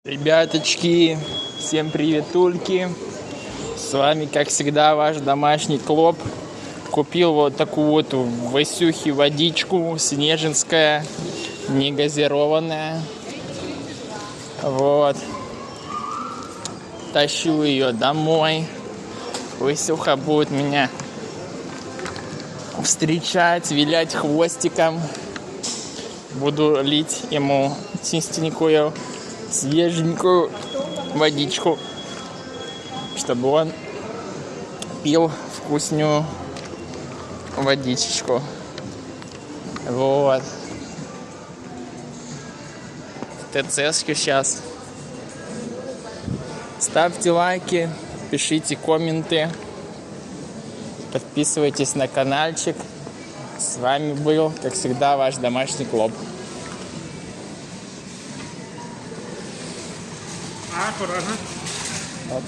Ребяточки, всем приветульки. С вами, как всегда, ваш домашний Клоп. Купил вот такую вот в Васюхе водичку, снежинская, не газированная. Вот. Тащу ее домой. Васюха будет меня встречать, вилять хвостиком. Буду лить ему чистенькую, свеженькую водичку, чтобы он пил вкусную водичечку. Вот. ТЦшки сейчас. Ставьте лайки, пишите комменты, подписывайтесь на каналчик. С вами был, как всегда, ваш домашний Клоп. Аккуратно. Вот.